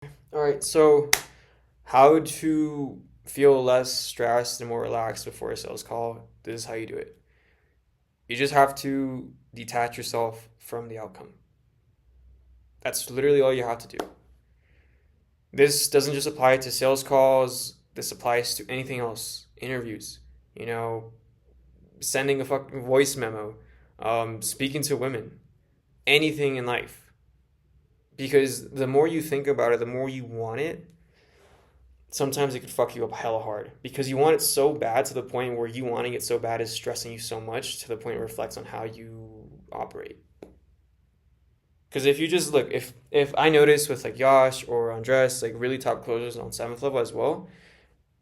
All right, so how to feel less stressed and more relaxed before a sales call. This is how you do it. You just have to detach yourself from the outcome. That's literally all you have to do. This doesn't just apply to sales calls, this applies to anything else. Interviews, you know, sending a fucking voice memo, speaking to women, anything in life. Because the more you think about it, the more you want it, sometimes it could fuck you up hella hard because you want it so bad to the point where you wanting it so bad is stressing you so much to the point it reflects on how you operate. Because if you just look, if I notice with like Yash or Andres, like really top closers on seventh level as well,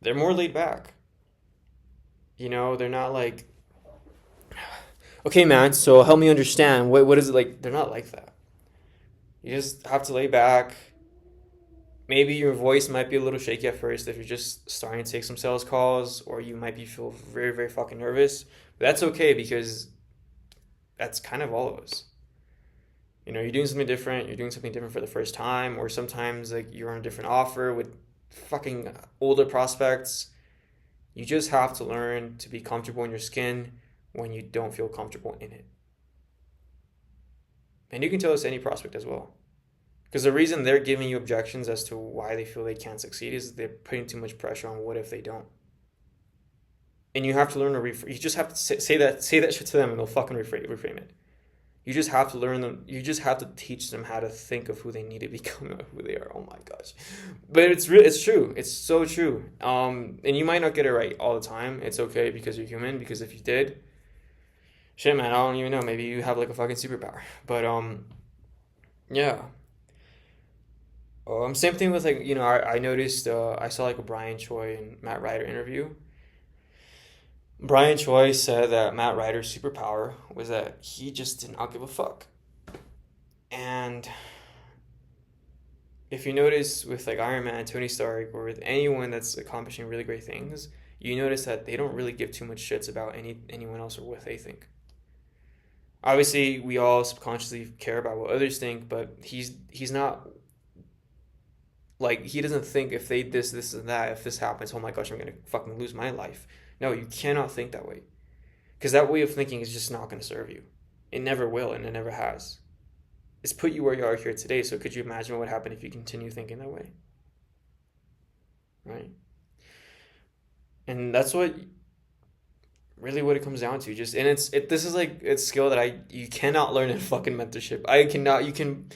they're more laid back. They're not like, okay, man, so help me understand what is it like. They're not like that. You just have to lay back. Maybe your voice might be a little shaky at first if you're just starting to take some sales calls, or you might be feel very, very fucking nervous. But that's okay because that's kind of all of us. You're doing something different. You're doing something different for the first time, or sometimes like you're on a different offer with fucking older prospects. You just have to learn to be comfortable in your skin when you don't feel comfortable in it. And you can tell this to any prospect as well. Because the reason they're giving you objections as to why they feel they can't succeed is they're putting too much pressure on what if they don't. And you have to learn to you just have to say that shit to them and they'll fucking reframe it. You just have to learn them. You just have to teach them how to think of who they need to become, not who they are. Oh my gosh, but it's true. It's so true. And you might not get it right all the time. It's okay because you're human. Because if you did, shit, man, I don't even know. Maybe you have like a fucking superpower. But yeah. Same thing with like I noticed I saw like a Brian Choi and Matt Ryder interview. Brian Choi said that Matt Ryder's superpower was that he just did not give a fuck. And if you notice with like Iron Man, Tony Stark, or with anyone that's accomplishing really great things, you notice that they don't really give too much shits about anyone else or what they think. Obviously, we all subconsciously care about what others think, but he's not like he doesn't think if they this and that, if this happens, oh my gosh, I'm gonna fucking lose my life. No, you cannot think that way because that way of thinking is just not gonna serve you. It never will, and it never has. It's put you where you are here today. So could you imagine what would happen if you continue thinking that way, right? And that's what it comes down to. Just and this is like it's skill that you cannot learn in fucking mentorship. I cannot. You can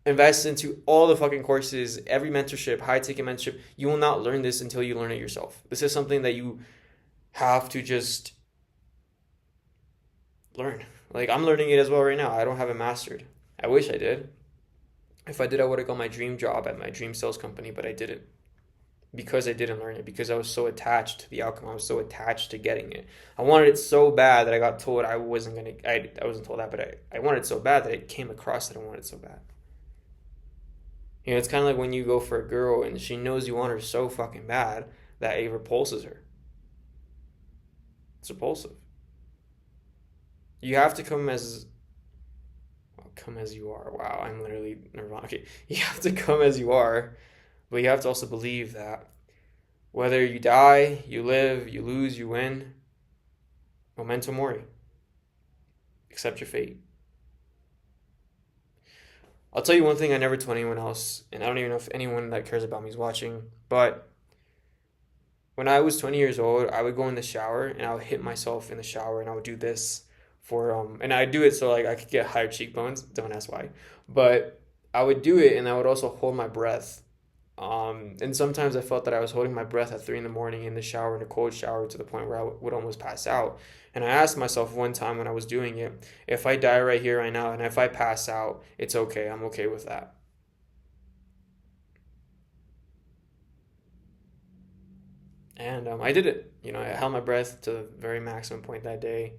invest into all the fucking courses, every mentorship, high ticket mentorship. You will not learn this until you learn it yourself. This is something that you have to just learn. Like I'm learning it as well right now. I don't have it mastered. I wish I did. If I did, I would have got my dream job at my dream sales company, but I didn't because I didn't learn it because I was so attached to the outcome. I was so attached to getting it. I wanted it so bad that I got told I wasn't gonna. I wasn't told that, but I wanted it so bad that it came across that I wanted it so bad. It's kind of like when you go for a girl and she knows you want her so fucking bad that it repulses her. It's repulsive. You have to come as you are. Wow, I'm literally nirvana. Okay, you have to come as you are, but you have to also believe that whether you die, you live, you lose, you win, memento mori. Accept your fate. I'll tell you one thing I never told anyone else, and I don't even know if anyone that cares about me is watching, but when I was 20 years old, I would go in the shower and I would hit myself in the shower and I would do this and I do it so like I could get higher cheekbones. Don't ask why, but I would do it and I would also hold my breath. And sometimes I felt that I was holding my breath at 3 in the morning in the shower, in a cold shower, to the point where I would almost pass out. And I asked myself one time when I was doing it, if I die right here, right now, and if I pass out, it's okay. I'm okay with that. And I did it. I held my breath to the very maximum point that day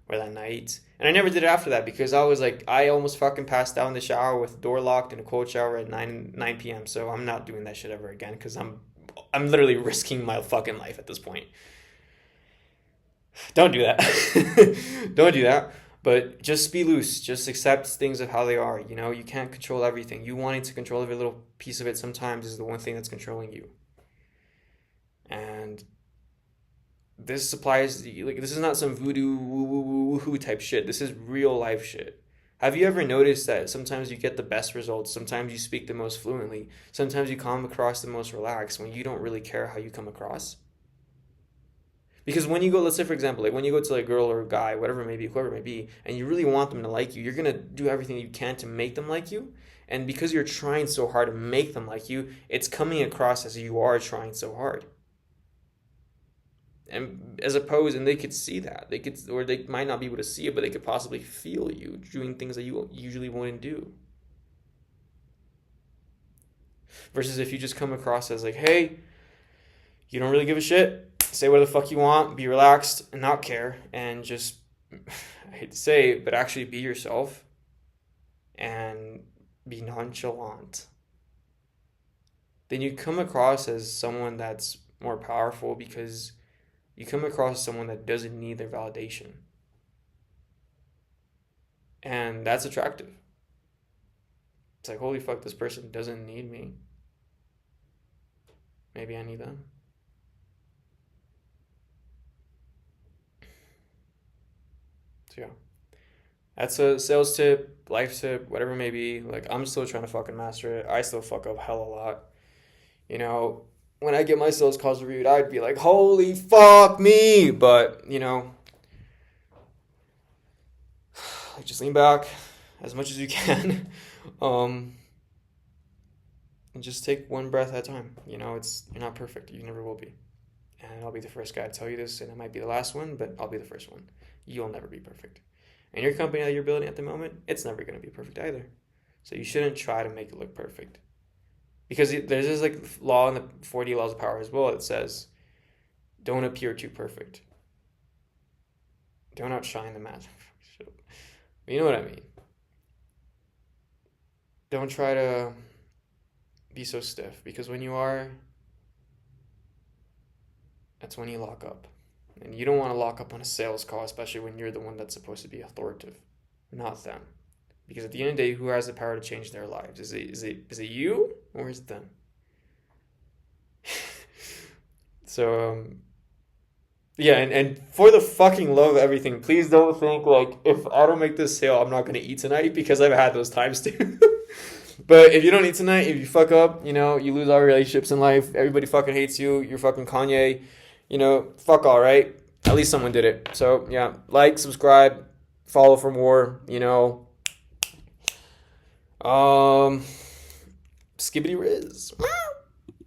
or that night. And I never did it after that because I was like, I almost fucking passed out in the shower with the door locked in a cold shower at 9 p.m. So I'm not doing that shit ever again because I'm literally risking my fucking life at this point. Don't do that. Don't do that. But just be loose. Just accept things of how they are. You know, you can't control everything. You wanting to control every little piece of it sometimes is the one thing that's controlling you. And this applies, like, this is not some voodoo woo woo woo woo type shit. This is real life shit. Have you ever noticed that sometimes you get the best results, sometimes you speak the most fluently, sometimes you come across the most relaxed when you don't really care how you come across? Because when you go, let's say for example, like when you go to like a girl or a guy, whatever it may be, whoever it may be, and you really want them to like you, you're gonna do everything you can to make them like you. And because you're trying so hard to make them like you, it's coming across as you are trying so hard. And as opposed, and they could see that, they could, or they might not be able to see it, but they could possibly feel you doing things that you usually wouldn't do. Versus if you just come across as like, hey, you don't really give a shit, say what the fuck you want, be relaxed and not care, and just, I hate to say it, but actually be yourself and be nonchalant. Then you come across as someone that's more powerful because you come across someone that doesn't need their validation. And that's attractive. It's like, holy fuck, this person doesn't need me. Maybe I need them. So yeah. That's a sales tip, life tip, whatever it may be. Like, I'm still trying to fucking master it. I still fuck up hell a lot. You know, when I get my sales calls reviewed, I'd be like, holy fuck me. But, you know, like, just lean back as much as you can. um, and just take one breath at a time. You know, you're not perfect. You never will be. And I'll be the first guy to tell you this, and it might be the last one, but I'll be the first one. You'll never be perfect. And your company that you're building at the moment, it's never going to be perfect either. So you shouldn't try to make it look perfect. Because there's this like law in the 40 laws of power as well that says, don't appear too perfect. Don't outshine the magic. You know what I mean. Don't try to be so stiff, because when you are, that's when you lock up. And you don't want to lock up on a sales call, especially when you're the one that's supposed to be authoritative, not them. Because at the end of the day, who has the power to change their lives? Is it you, or is it them? So, yeah, and for the fucking love of everything, please don't think like, if I don't make this sale, I'm not going to eat tonight, because I've had those times too. But if you don't eat tonight, if you fuck up, you know, you lose all relationships in life, everybody fucking hates you, you're fucking Kanye, you know, fuck all, right? At least someone did it. So, yeah, like, subscribe, follow for more, you know. Skibbity Riz.